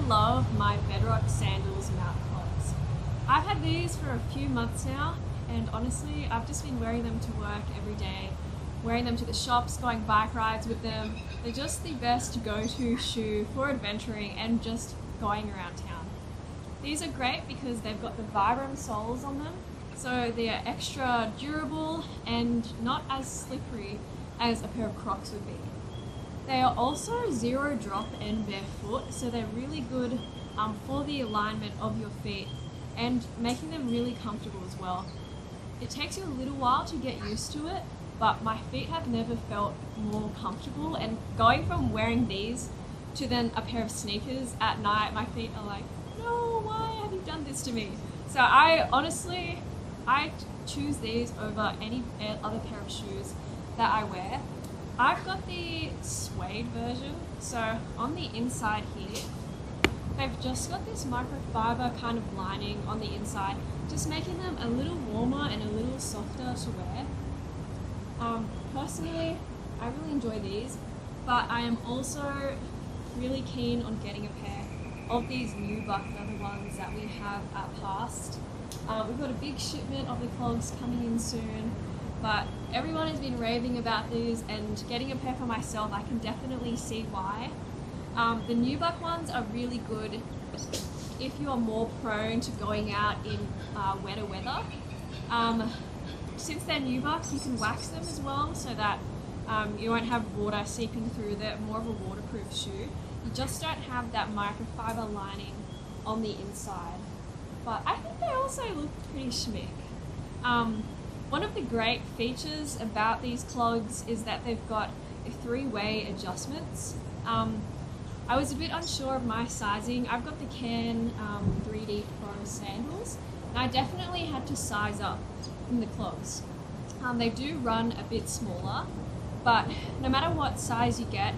love my Bedrock Sandals Mountain Clogs. I've had these for a few months now, and honestly, I've just been wearing them to work every day, wearing them to the shops, going bike rides with them. They're just the best go-to shoe for adventuring and just going around town. These are great because they've got the Vibram soles on them, so they are extra durable and not as slippery as a pair of Crocs would be. They are also zero drop and barefoot, so they're really good for the alignment of your feet and making them really comfortable as well. It takes you a little while to get used to it, but my feet have never felt more comfortable, and going from wearing these to then a pair of sneakers at night, my feet are like, no, why have you done this to me? So I choose these over any other pair of shoes that I wear. I've got the suede version, so on the inside here, they've just got this microfiber kind of lining on the inside, just making them a little warmer and a little softer to wear. Personally, I really enjoy these, but I am also really keen on getting a pair of these nubuck leather ones that we have at Past. We've got a big shipment of the clogs coming in soon, but everyone has been raving about these, and getting a pair for myself, I can definitely see why. The nubuck ones are really good if you are more prone to going out in wetter weather. Since they're nubuck, you can wax them as well so that you won't have water seeping through. They're more of a waterproof shoe. You just don't have that microfiber lining on the inside. But I think they also look pretty schmick. One of the great features about these clogs is that they've got three-way adjustments. I was a bit unsure of my sizing. I've got the Can 3D Pro sandals, and I definitely had to size up in the clogs. They do run a bit smaller, but no matter what size you get,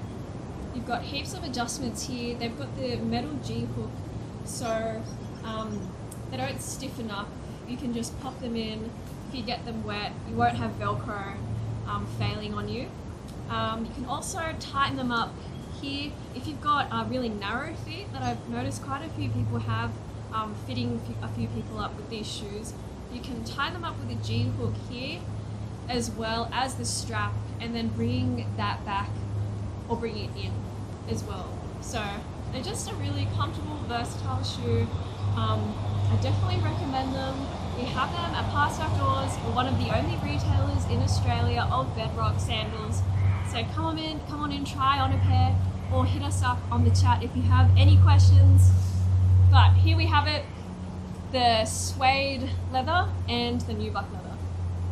you've got heaps of adjustments here. They've got the metal G-hook, so they don't stiffen up. You can just pop them in. If you get them wet, you won't have Velcro failing on you. You can also tighten them up here if you've got really narrow feet, that I've noticed quite a few people have, fitting a few people up with these shoes. You can tie them up with a G-hook here as well as the strap, and then bring that back or bring it in as well. So they're just a really comfortable, versatile shoe. I definitely recommend them. We have them at Past Outdoors. We're one of the only retailers in Australia of Bedrock sandals. So come on in, try on a pair, or hit us up on the chat if you have any questions. But here we have it, the suede leather and the nubuck leather.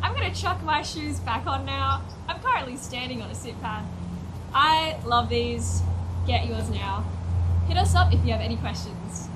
I'm gonna chuck my shoes back on now. I'm currently standing on a sit pad. I love these. Get yours now. Hit us up if you have any questions.